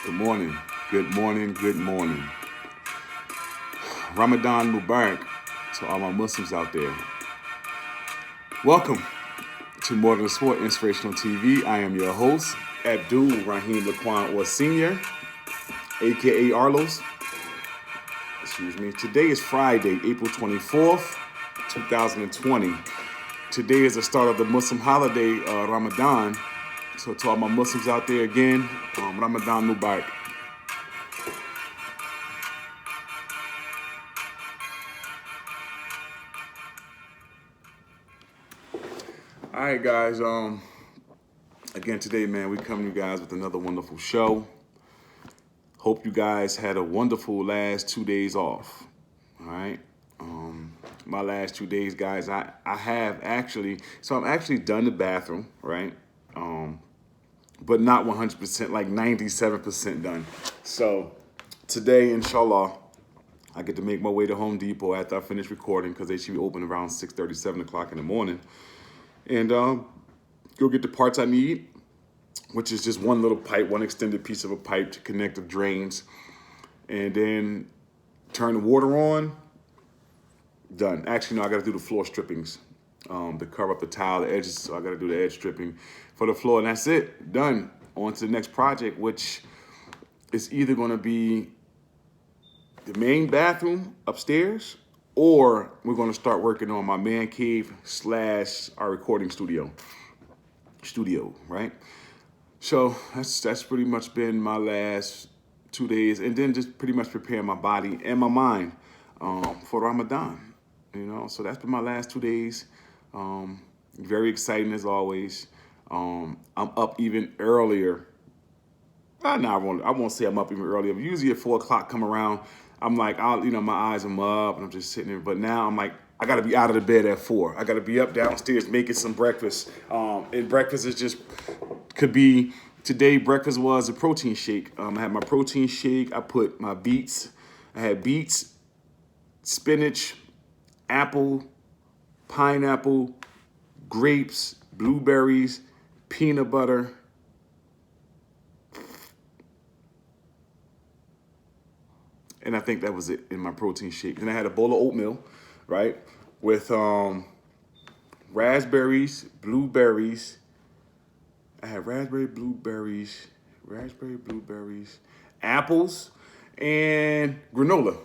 Good morning, good morning, good morning. Ramadan Mubarak to all my Muslims out there. Welcome to More Than a Sport Inspirational TV. I am your host, Abdul Rahim Laquan or Sr., aka Arlos. Excuse me. Today is Friday, April 24th, 2020. Today is the start of the Muslim holiday, Ramadan. So to all my Muslims out there again, Ramadan Mubarak. All right, guys. Again today, man, we come to you guys with another wonderful show. Hope you guys had a wonderful last 2 days off. All right. My last 2 days, guys, I have actually, so I'm actually done the bathroom, right? But not 100%, like 97% done. So today, inshallah, I get to make my way to Home Depot after I finish recording because they should be open around 6:30, 7 o'clock in the morning. And go get the parts I need, which is just one little pipe, one extended piece of a pipe to connect the drains. And then turn the water on, done. Actually, no, I got to do the floor strippings to cover up the tile, the edges. So I got to do the edge stripping for the floor, and that's it. Done. On to the next project, which is either going to be the main bathroom upstairs, or we're going to start working on my man cave / our recording studio, right? So that's pretty much been my last 2 days, and then just pretty much preparing my body and my mind for Ramadan. So that's been my last 2 days. Very exciting as always. I'm up even earlier. No, I won't say I'm up even earlier. Usually at 4 o'clock come around, I'm like, my eyes are up and I'm just sitting there. But now I'm like, I got to be out of the bed at 4. I got to be up downstairs making some breakfast. And breakfast is just could be today. Breakfast was a protein shake. I had my protein shake. I put my beets. I had beets, spinach, apple, pineapple, grapes, blueberries, peanut butter. And I think that was it in my protein shake. And I had a bowl of oatmeal, right, with raspberries, blueberries. I had blueberries, apples, and granola.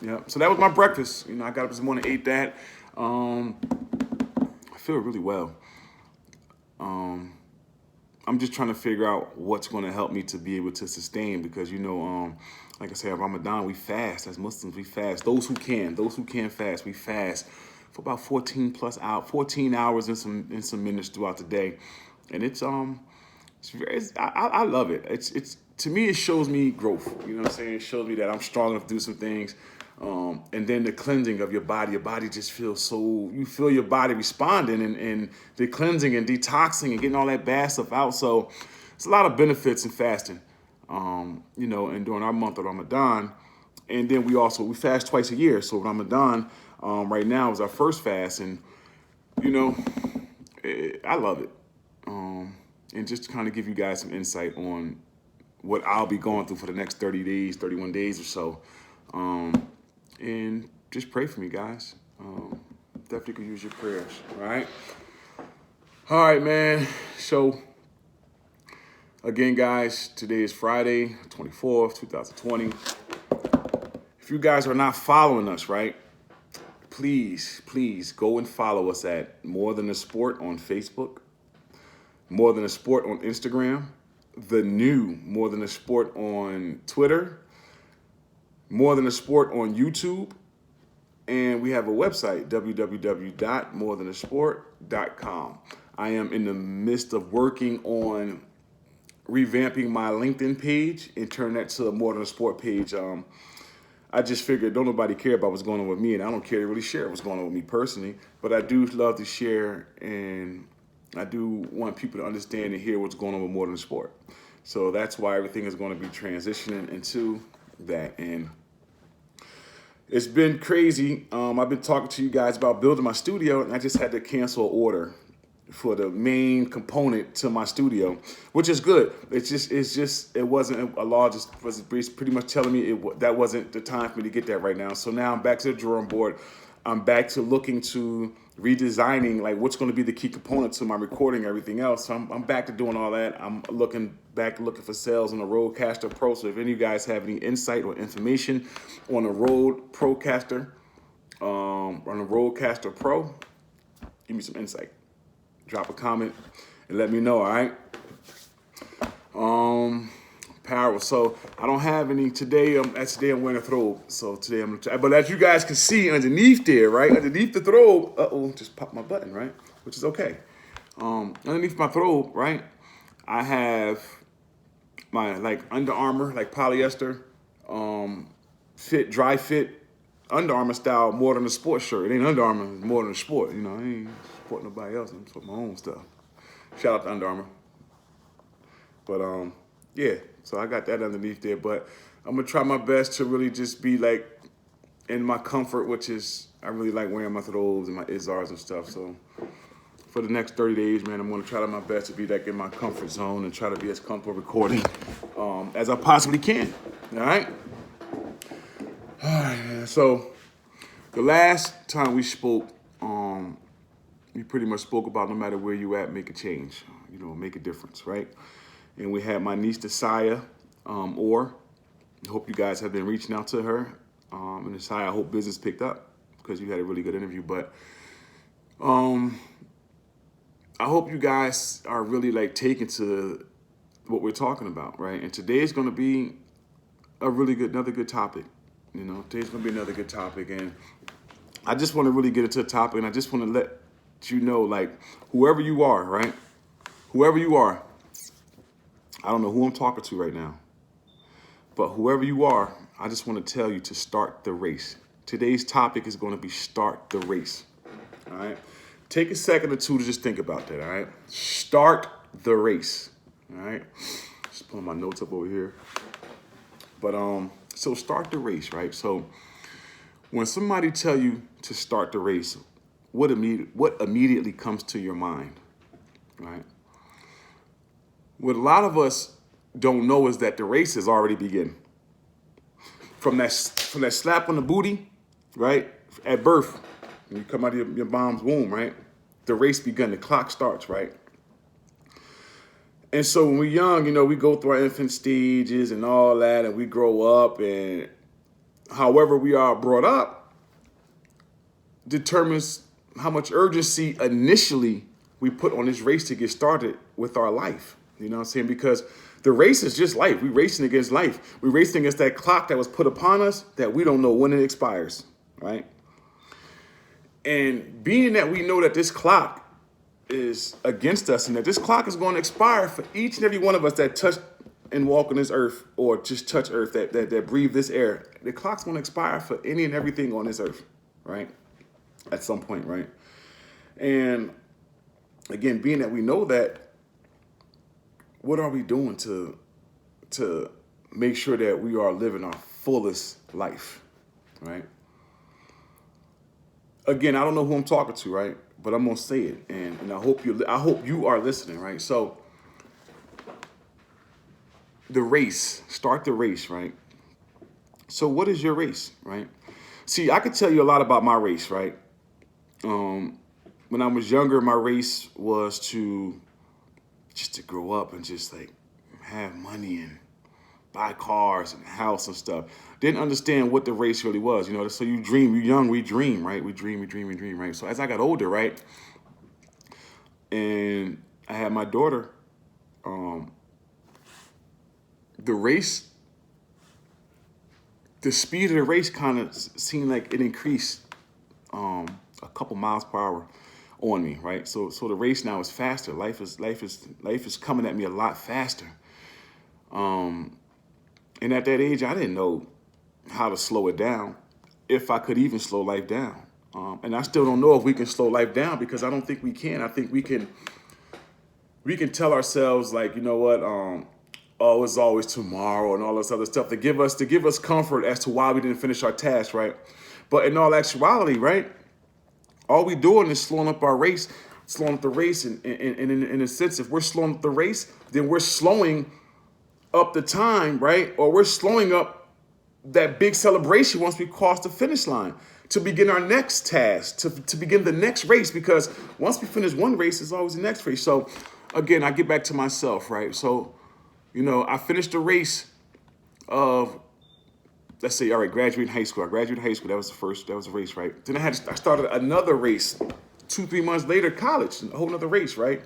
Yeah. So that was my breakfast. I got up this morning, ate that. I feel really well. I'm just trying to figure out what's going to help me to be able to sustain because, like I said, Ramadan, we fast. As Muslims, we fast. Those who can fast, we fast for about 14 hours and some minutes throughout the day. And it's very, I love it. It's to me, it shows me growth. You know what I'm saying? It shows me that I'm strong enough to do some things. And then the cleansing of your body just feels you feel your body responding and the cleansing and detoxing and getting all that bad stuff out. So it's a lot of benefits in fasting, and during our month of Ramadan. And then we fast twice a year. So Ramadan right now is our first fast. And, I love it. And just to kind of give you guys some insight on what I'll be going through for the next 30 days, 31 days or so. And just pray for me, guys. Definitely could use your prayers, all right? All right, man. So, again, guys, today is Friday, 24th, 2020. If you guys are not following us, right, please go and follow us at More Than a Sport on Facebook, More Than a Sport on Instagram, the new More Than a Sport on Twitter, More Than a Sport on YouTube, and we have a website, www.morethanasport.com. I am in the midst of working on revamping my LinkedIn page and turn that to a More Than a Sport page. I just figured don't nobody care about what's going on with me, and I don't care to really share what's going on with me personally, but I do love to share, and I do want people to understand and hear what's going on with More Than a Sport. So that's why everything is going to be transitioning into that. And it's been crazy. I've been talking to you guys about building my studio, and I just had to cancel an order for the main component to my studio, which is good. It wasn't a law. Just was pretty much telling me that wasn't the time for me to get that right now. So now I'm back to the drawing board. I'm back to looking to redesigning like what's going to be the key component to my recording, everything else. So I'm back to doing all that. I'm looking for sales on the Rodecaster Pro. So if any of you guys have any insight or information on the Rodecaster Pro, give me some insight. Drop a comment and let me know, all right? Power. So I don't have any today. Today I'm wearing a throbe. So today I'm gonna try. But as you guys can see underneath there, right? Underneath the throbe, just popped my button, right? Which is okay. Underneath my throbe, right? I have my like Under Armour, like polyester, dry fit Under Armour style, more than a sports shirt. It ain't Under Armour, it's more than a sport. You know, I ain't supporting nobody else. I'm supporting my own stuff. Shout out to Under Armour. But yeah, so I got that underneath there. But I'm gonna try my best to really just be like in my comfort, which is I really like wearing my throbes and my izars and stuff. So for the next 30 days, man, I'm gonna try my best to be like in my comfort zone and try to be as comfortable recording as I possibly can. All right. All right, man. So the last time we spoke, we pretty much spoke about no matter where you at, make a change. You know, make a difference, right? And we had my niece, Desaya, or I hope you guys have been reaching out to her. And Desaya, I hope business picked up because you had a really good interview. But I hope you guys are really like taken to what we're talking about, right? And today is going to be another good topic. You know, today's going to be another good topic. And I just want to really get into the topic, and I just want to let you know, like, whoever you are, right? Whoever you are, I don't know who I'm talking to right now, but whoever you are, I just want to tell you to start the race. Today's topic is going to be start the race, all right? Take a second or two to just think about that, all right? Start the race, all right? Just pulling my notes up over here. But so start the race, right? So when somebody tell you to start the race, what immediately comes to your mind, right? What a lot of us don't know is that the race has already begun. From that slap on the booty, right? At birth, when you come out of your mom's womb, right? The race begun, the clock starts, right? And so when we're young, you know, we go through our infant stages and all that, and we grow up, and however we are brought up determines how much urgency initially we put on this race to get started with our life. You know what I'm saying? Because the race is just life. We're racing against life. We're racing against that clock that was put upon us that we don't know when it expires, right? And being that we know that this clock is against us and that this clock is going to expire for each and every one of us that touch and walk on this earth or just touch earth, that breathe this air, the clock's going to expire for any and everything on this earth, right? At some point, right? And again, being that we know that, what are we doing to make sure that we are living our fullest life, right? Again, I don't know who I'm talking to, right? But I'm gonna say it, and I hope you are listening, right? So the race, start the race, right? So what is your race, right? See, I could tell you a lot about my race, right? When I was younger, my race was to grow up and just like have money and buy cars and a house and stuff. Didn't understand what the race really was, you know. So you dream, you're young, we dream, right? We dream, right? So as I got older, right, and I had my daughter, the race, the speed of the race kind of seemed like it increased a couple miles per hour on me, right? So the race now is faster. Life is coming at me a lot faster. And at that age, I didn't know how to slow it down, if I could even slow life down. And I still don't know if we can slow life down because I don't think we can. I think we can tell ourselves like, you know what, oh, it's always tomorrow and all this other stuff to give us comfort as to why we didn't finish our task, right? But in all actuality, right, all we doing is slowing up our race slowing up the race. And in a sense, if we're slowing up the race, then we're slowing up the time, right? Or we're slowing up that big celebration once we cross the finish line to begin our next task, to begin the next race, because once we finish one race, there's always the next race. So again, I get back to myself, right? So, I finished the race of, let's say, all right, graduating high school. I graduated high school. That was a race, right? Then I started another race 2-3 months later, college, a whole nother race, right?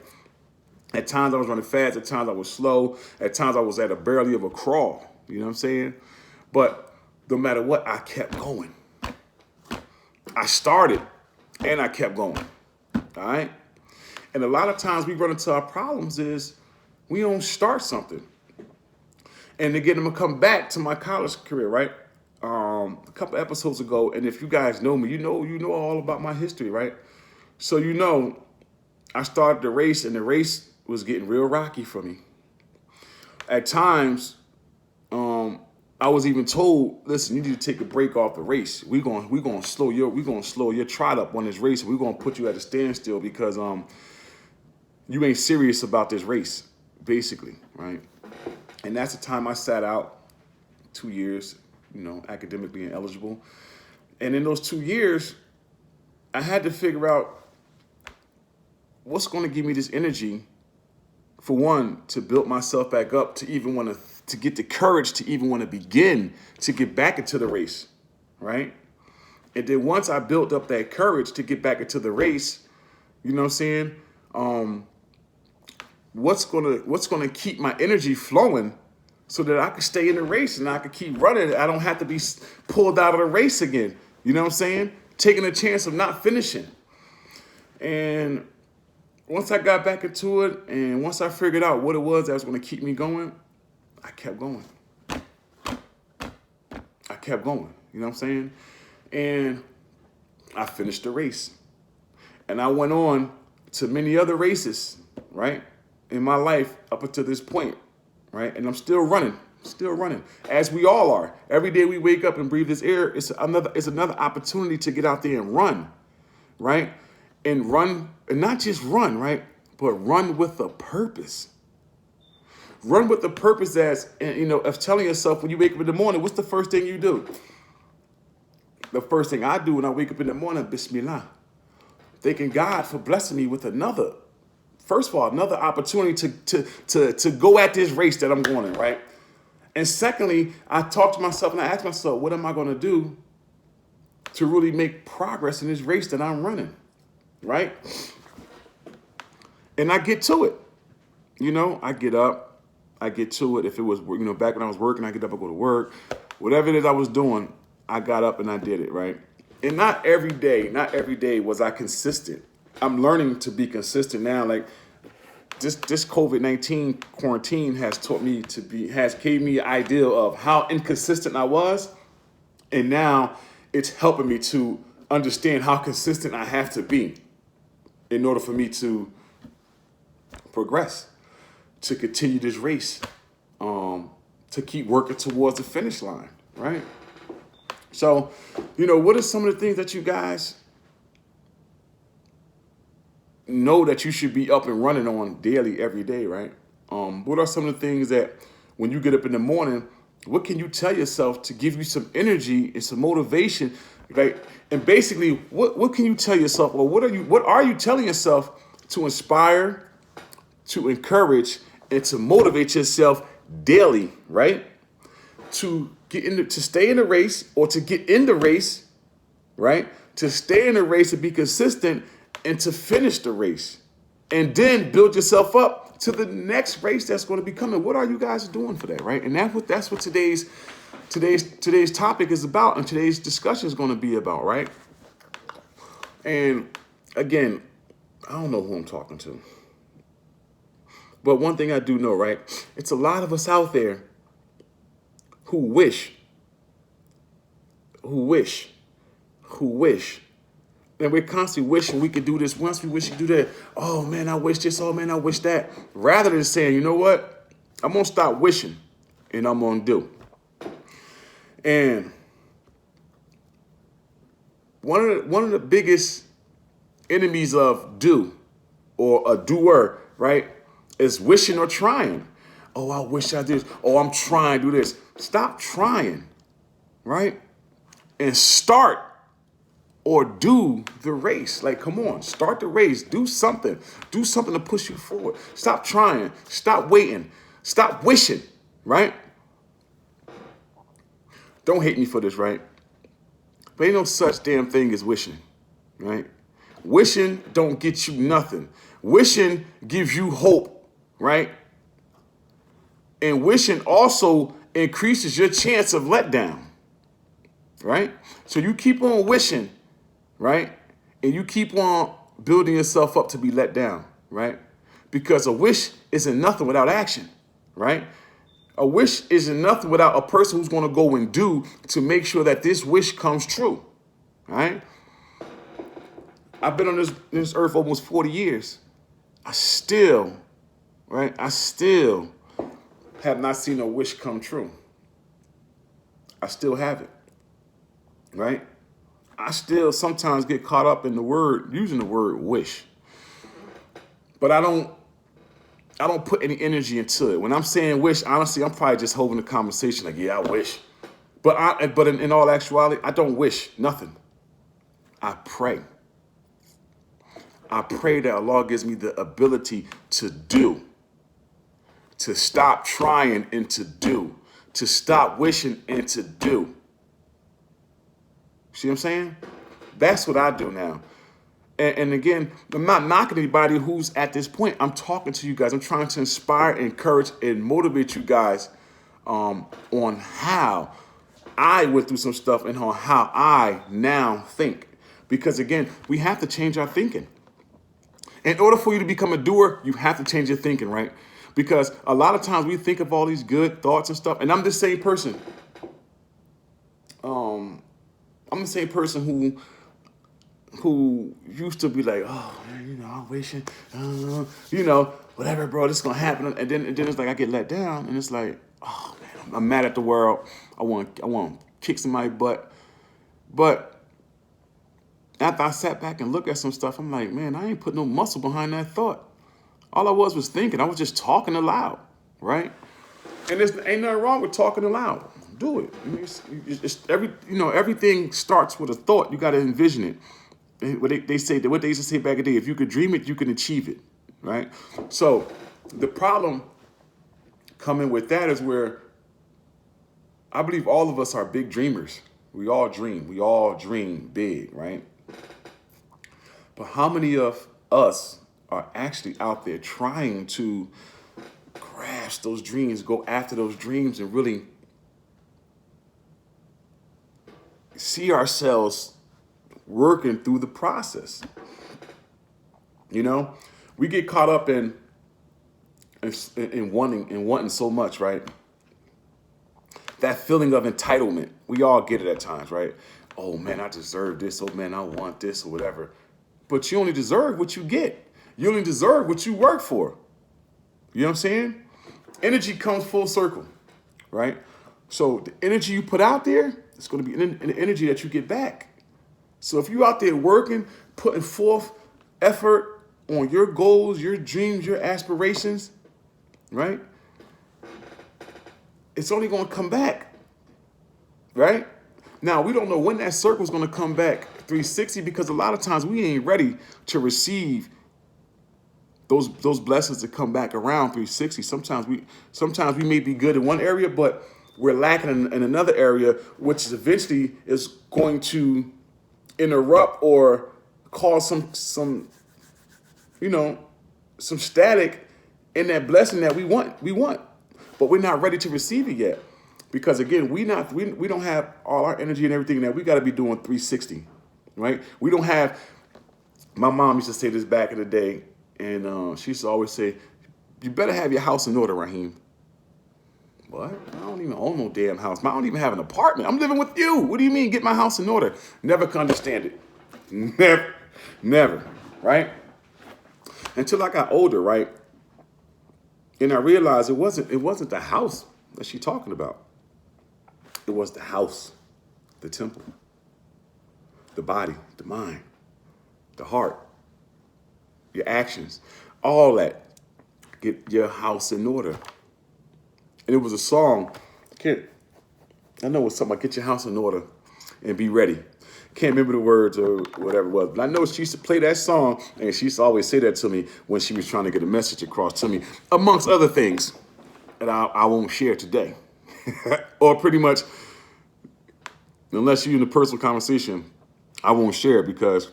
At times I was running fast, at times I was slow, at times I was at a barely of a crawl, you know what I'm saying? But no matter what, I kept going. I started and I kept going, all right? And a lot of times we run into our problems is we don't start something. And again, I'm gonna come back to my college career, right? A couple episodes ago, and if you guys know me, you know all about my history, right? So I started the race, and the race was getting real rocky for me. At times, I was even told, listen, you need to take a break off the race. We're gonna slow your trot up on this race. We're gonna put you at a standstill because you ain't serious about this race, basically, right? And that's the time I sat out 2 years, academically ineligible. And in those 2 years, I had to figure out what's going to give me this energy, for one, to build myself back up, to even want to get the courage to even want to begin to get back into the race, right? And then once I built up that courage to get back into the race, you know what I'm saying? What's gonna keep my energy flowing so that I can stay in the race and I can keep running. I don't have to be pulled out of the race again. You know what I'm saying? Taking a chance of not finishing. And once I got back into it, and once I figured out what it was that was going to keep me going, I kept going. You know what I'm saying? And I finished the race. And I went on to many other races, right, in my life up until this point, right? And I'm still running, as we all are. Every day we wake up and breathe this air, it's another opportunity to get out there and run, right? And run, and not just run, right? But run with a purpose. Run with the purpose of telling yourself when you wake up in the morning, what's the first thing you do? The first thing I do when I wake up in the morning, Bismillah. Thanking God for blessing me with another opportunity to go at this race that I'm going in, right? And secondly, I talk to myself and I ask myself, what am I going to do to really make progress in this race that I'm running, right? And I get to it. I get up, I get to it. If it was, back when I was working, I get up, I go to work. Whatever it is I was doing, I got up and I did it, right? And not every day was I consistent. I'm learning to be consistent now. Like this COVID-19 quarantine has gave me an idea of how inconsistent I was. And now it's helping me to understand how consistent I have to be in order for me to progress, to continue this race, to keep working towards the finish line, right? So, what are some of the things that you guys know that you should be up and running on daily, every day, right? What are some of the things that when you get up in the morning, what can you tell yourself to give you some energy and some motivation, right? And basically, what can you tell yourself, or what are you telling yourself to inspire, to encourage, and to motivate yourself daily, right? To stay in the race, or to get in the race, right? To stay in the race, to be consistent, and to finish the race, and then build yourself up to the next race that's going to be coming. What are you guys doing for that, right? And that's what today's topic is about, and today's discussion is going to be about, right? And again, I don't know who I'm talking to, but one thing I do know, right? It's a lot of us out there who wish, and we're constantly wishing we could do this once, we wish we could do that. Oh man, I wish this, oh man, I wish that. Rather than saying, you know what? I'm gonna stop wishing and I'm gonna do. And one of the biggest enemies of do or a doer, right, is wishing or trying. Oh, I wish I did. Oh, I'm trying to do this. Stop trying, right? And start or do the race. Like, come on, start the race. Do something. Do something to push you forward. Stop trying. Stop waiting. Stop wishing, right? Don't hate me for this, right? But ain't no such damn thing as wishing, right? Wishing don't get you nothing. Wishing gives you hope, right? And wishing also increases your chance of letdown, right? So you keep on wishing, right? And you keep on building yourself up to be let down, right? Because a wish isn't nothing without action, right? A wish isn't nothing without a person who's going to go and do to make sure that this wish comes true, right? I've been on this earth almost 40 years. I still have not seen a wish come true. I still haven't, right? I still sometimes get caught up in using the word wish. But I don't put any energy into it. When I'm saying wish, honestly, I'm probably just holding the conversation like, yeah, I wish. But in all actuality, I don't wish nothing. I pray. I pray that Allah gives me the ability to do, to stop trying and to do, to stop wishing and to do. See what I'm saying? That's what I do now. And again, I'm not knocking anybody who's at this point. I'm talking to you guys. I'm trying to inspire, encourage, and motivate you guys on how I went through some stuff and on how I now think. Because again, we have to change our thinking. In order for you to become a doer, you have to change your thinking, right? Because a lot of times we think of all these good thoughts and stuff, and I'm the same person. I'm the same person who used to be like, oh, man, I'm wishing, whatever, bro, this is gonna happen, and then it's like I get let down, and it's like, oh man, I'm mad at the world. I want to kick somebody's butt, but after I sat back and looked at some stuff, I'm like, man, I ain't put no muscle behind that thought. All I was thinking. I was just talking aloud, right? And there's ain't nothing wrong with talking aloud. Do it. I mean, everything starts with a thought. You got to envision it. What they say, what they used to say back in the day, if you could dream it, you can achieve it, right? So the problem coming with that is where I believe all of us are big dreamers. We all dream. We all dream big, right? But how many of us are actually out there trying to grasp those dreams, go after those dreams, and really see ourselves working through the process? We get caught up in wanting so much, right? That feeling of entitlement, we all get it at times, right? Oh man, I deserve this. Oh man, I want this or whatever. But you only deserve what you get. You only deserve what you work for. You know what I'm saying? Energy comes full circle, right? So the energy you put out there, it's going to be an energy that you get back. So if you're out there working, putting forth effort on your goals, your dreams, your aspirations, right? It's only going to come back, right? Now, we don't know when that circle is going to come back 360 because a lot of times we ain't ready to receive those blessings to come back around 360. Sometimes we may be good in one area, but we're lacking in another area, which eventually is going to interrupt or cause some static in that blessing that we want, but we're not ready to receive it yet. Because again, we don't have all our energy and everything that we got to be doing 360, right? We don't have. My mom used to say this back in the day, and she used to always say, "You better have your house in order, Raheem." What? I don't even own no damn house. I don't even have an apartment. I'm living with you. What do you mean, get my house in order? Never could understand it. Never, right? Until I got older, right? And I realized it wasn't the house that she's talking about. It was the house, the temple, the body, the mind, the heart. your actions, all that. Get your house in order. And it was a song. I know it's something like get your house in order and be ready. Can't remember the words or whatever it was, but I know she used to play that song, and she used to always say that to me when she was trying to get a message across to me, amongst other things that I won't share today. Or pretty much, unless you're in a personal conversation, I won't share it because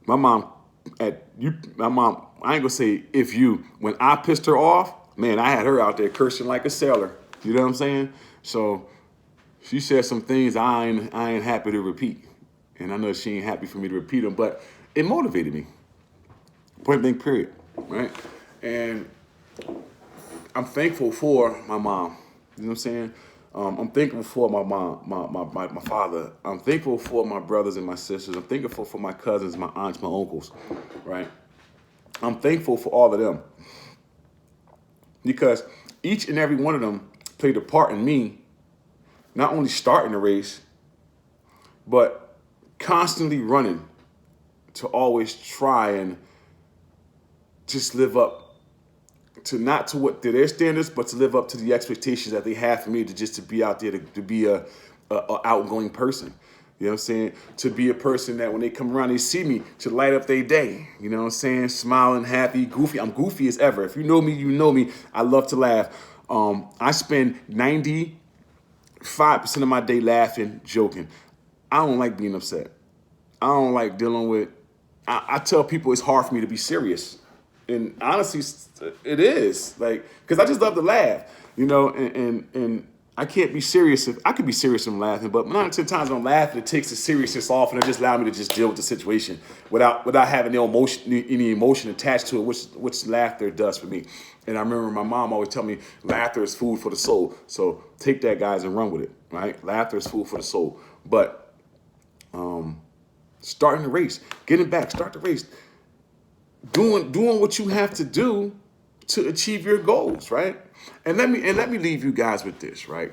my mom, I ain't gonna say if you, when I pissed her off, man, I had her out there cursing like a sailor. You know what I'm saying? So she said some things I ain't happy to repeat. And I know she ain't happy for me to repeat them, but it motivated me. Point blank period, right? And I'm thankful for my mom. You know what I'm saying? I'm thankful for my mom, my father. I'm thankful for my brothers and my sisters. I'm thankful for my cousins, my aunts, my uncles, right? I'm thankful for all of them because each and every one of them played a part in me not only starting the race, but constantly running to always try and just live up to not to what to their standards, but to live up to the expectations that they have for me to be out there to be a outgoing person. You know what I'm saying? To be a person that when they come around, they see me to light up their day. You know what I'm saying? Smiling, happy, goofy. I'm goofy as ever. If you know me, you know me. I love to laugh. I spend 95% of my day laughing, joking. I don't like being upset. I don't like dealing with. I tell people it's hard for me to be serious, and honestly, it is like because I just love to laugh, you know, and I can't be serious. If I could be serious when I'm laughing, but 9 out of 10 times when I'm laughing, it takes the seriousness off, and it just allows me to just deal with the situation without having any emotion attached to it, which laughter does for me. And I remember my mom always tell me, laughter is food for the soul. So take that, guys, and run with it. Right? Laughter is food for the soul. But starting the race, getting back, start the race, doing what you have to do to achieve your goals, right? And let me leave you guys with this, right?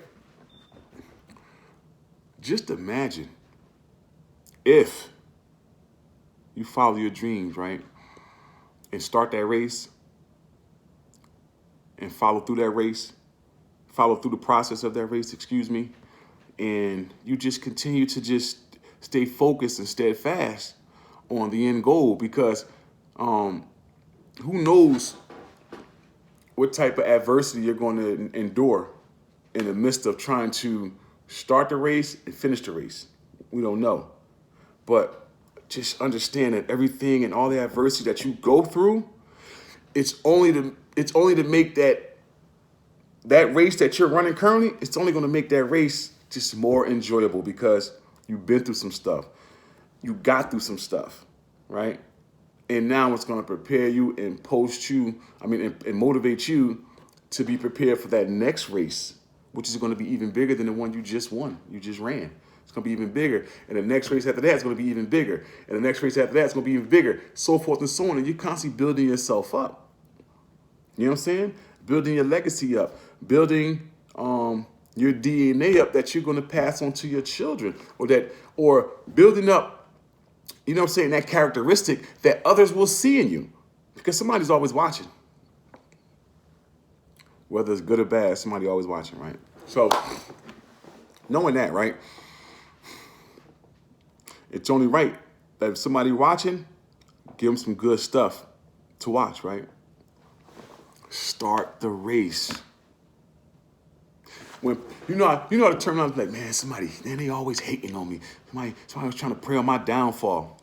Just imagine if you follow your dreams, right? And start that race and follow through the process of that race, and you just continue to just stay focused and steadfast on the end goal because who knows what type of adversity you're going to endure in the midst of trying to start the race and finish the race. We don't know. But just understand that everything and all the adversity that you go through, it's only to make that race that you're running currently, it's only going to make that race just more enjoyable because you've been through some stuff. You got through some stuff, right? And now it's going to prepare you and and motivate you to be prepared for that next race, which is going to be even bigger than the one you just won. You just ran. It's going to be even bigger. And the next race after that is going to be even bigger. And the next race after that is going to be even bigger, so forth and so on. And you're constantly building yourself up. You know what I'm saying? Building your legacy up, building your DNA up that you're going to pass on to your children, or building up, you know what I'm saying, that characteristic that others will see in you, because somebody's always watching. Whether it's good or bad, somebody always watching, right? So knowing that, right, it's only right that if somebody watching, give them some good stuff to watch, right? Start the race. When you know how to turn around and be like, man, they always hating on me. Somebody was trying to prey on my downfall.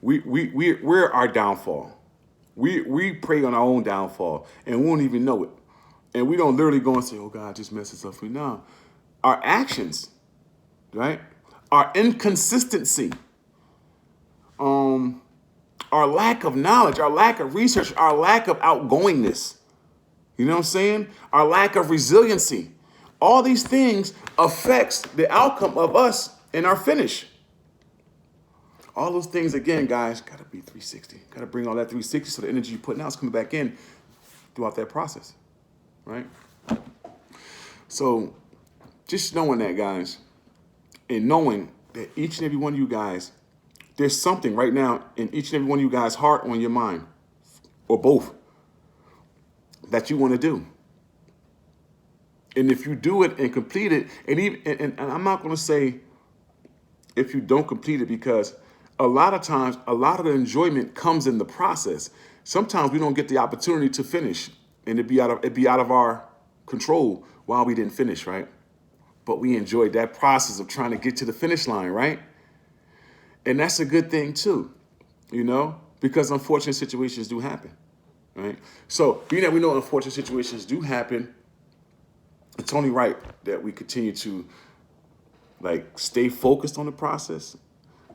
We're our downfall. We prey on our own downfall and we won't even know it. And we don't literally go and say, oh God, just mess this up for me. No. Our actions, right? Our inconsistency, our lack of knowledge, our lack of research, our lack of outgoingness. You know what I'm saying? Our lack of resiliency. All these things affects the outcome of us in our finish. All those things, again, guys, got to be 360. Got to bring all that 360 so the energy you're putting out is coming back in throughout that process, right? So just knowing that, guys, and knowing that each and every one of you guys there's something right now in each and every one of you guys' heart, on your mind, or both, that you want to do. And if you do it and complete it, and I'm not going to say if you don't complete it, because a lot of times, a lot of the enjoyment comes in the process. Sometimes we don't get the opportunity to finish, and it'd be out of our control while we didn't finish, right? But we enjoyed that process of trying to get to the finish line, right? And that's a good thing too, because unfortunate situations do happen, right? So being that we know unfortunate situations do happen, it's only right that we continue to stay focused on the process.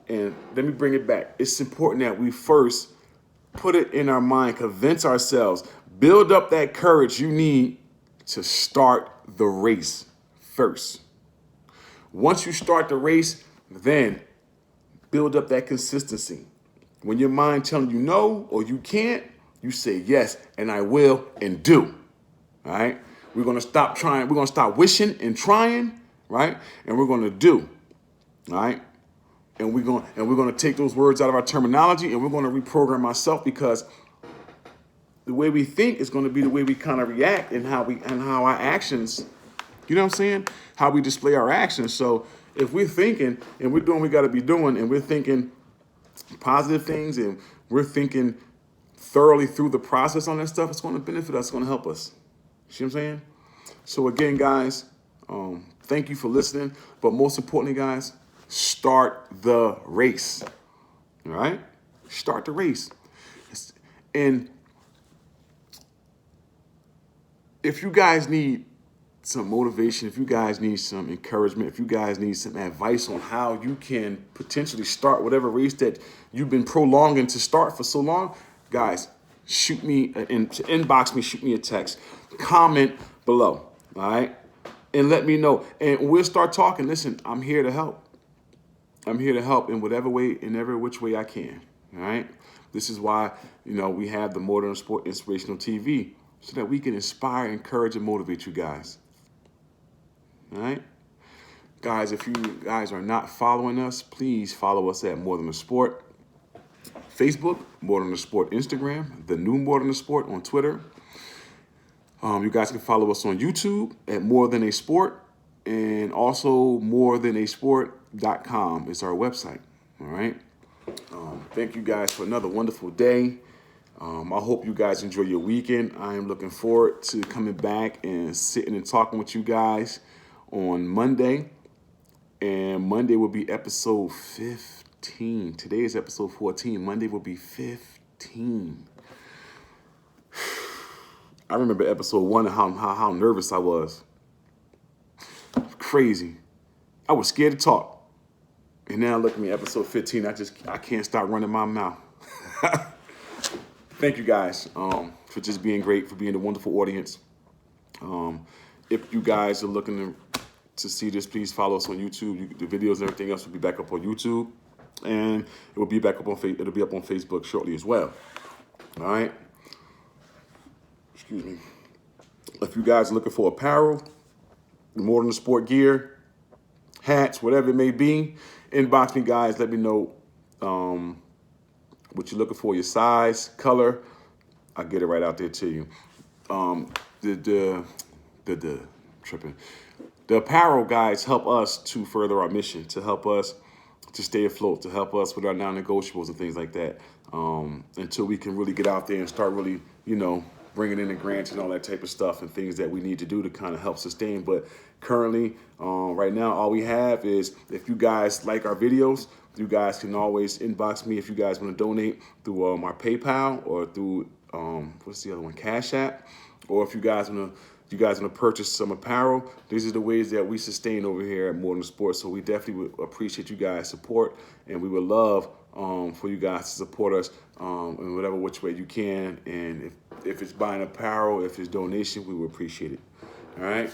And let me bring it back. It's important that we first put it in our mind, convince ourselves, build up that courage you need to start the race first. Once you start the race, then build up that consistency. When your mind telling you no or you can't, you say yes, and I will, and do. All right? We're going to stop trying. We're going to stop wishing and trying, right? And we're going to do. All right? And we're going to take those words out of our terminology, and we're going to reprogram ourselves, because the way we think is going to be the way we kind of react, and how our actions, you know what I'm saying? How we display our actions. So if we're thinking and we're doing what we got to be doing, and we're thinking positive things, and we're thinking thoroughly through the process on that stuff, it's going to benefit us. It's going to help us. See what I'm saying? So again, guys, thank you for listening. But most importantly, guys, start the race. All right? Start the race. And if you guys need some motivation, if you guys need some encouragement, if you guys need some advice on how you can potentially start whatever race that you've been prolonging to start for so long, guys, shoot me, inbox me, shoot me a text, comment below, all right? And let me know. And we'll start talking. Listen, I'm here to help. I'm here to help in whatever way, in every which way I can, all right? This is why, we have the Modern Sport Inspirational TV, so that we can inspire, encourage, and motivate you guys. All right? Guys, if you guys are not following us, please follow us at More Than a Sport. Facebook, More Than a Sport Instagram, The New More Than a Sport on Twitter. You guys can follow us on YouTube at More Than a Sport, and also morethanAsport.com is our website. All right? Thank you guys for another wonderful day. I hope you guys enjoy your weekend. I am looking forward to coming back and sitting and talking with you guys on Monday. And Monday will be episode 15. Today is episode 14. Monday will be 15. I remember episode 1 and how nervous I was. Crazy. I was scared to talk. And now look at me, episode 15. I can't stop running my mouth. Thank you guys for just being great, for being a wonderful audience. If you guys are looking to see this, please follow us on YouTube. The videos and everything else will be back up on YouTube, and it will be back up on it'll be up on Facebook shortly as well. All right. Excuse me. If you guys are looking for apparel, More Than a Sport gear, hats, whatever it may be, inbox me, guys. Let me know what you're looking for, your size, color. I'll get it right out there to you. The apparel guys help us to further our mission, to help us to stay afloat, to help us with our non-negotiables and things like that, until we can really get out there and start really, bringing in the grants and all that type of stuff and things that we need to do to kind of help sustain. But currently, right now, all we have is, if you guys like our videos, you guys can always inbox me if you guys want to donate through my PayPal, or through what's the other one, Cash App, or if you guys want to purchase some apparel. These are the ways that we sustain over here at More Than Sports. So we definitely would appreciate you guys' support, and we would love for you guys to support us in whatever which way you can. And if it's buying apparel, if it's donation, we would appreciate it. All right.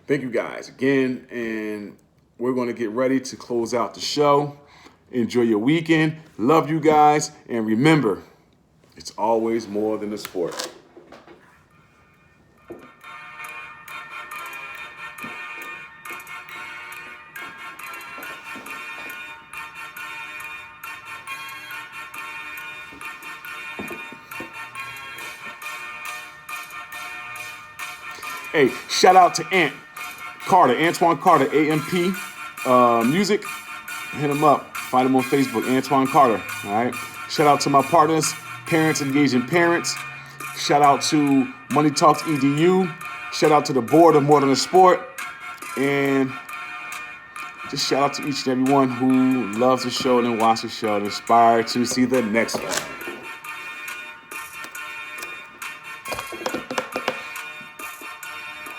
Thank you guys again, and we're going to get ready to close out the show. Enjoy your weekend. Love you guys, and remember, it's always more than a sport. Hey, shout out to Antoine Carter, AMP Music. Hit him up. Find him on Facebook, Antoine Carter. All right. Shout out to my partners, Parents Engaging Parents. Shout out to Money Talks EDU. Shout out to the board of More Than a Sport. And just shout out to each and everyone who loves the show and watches the show and inspired to see the next one.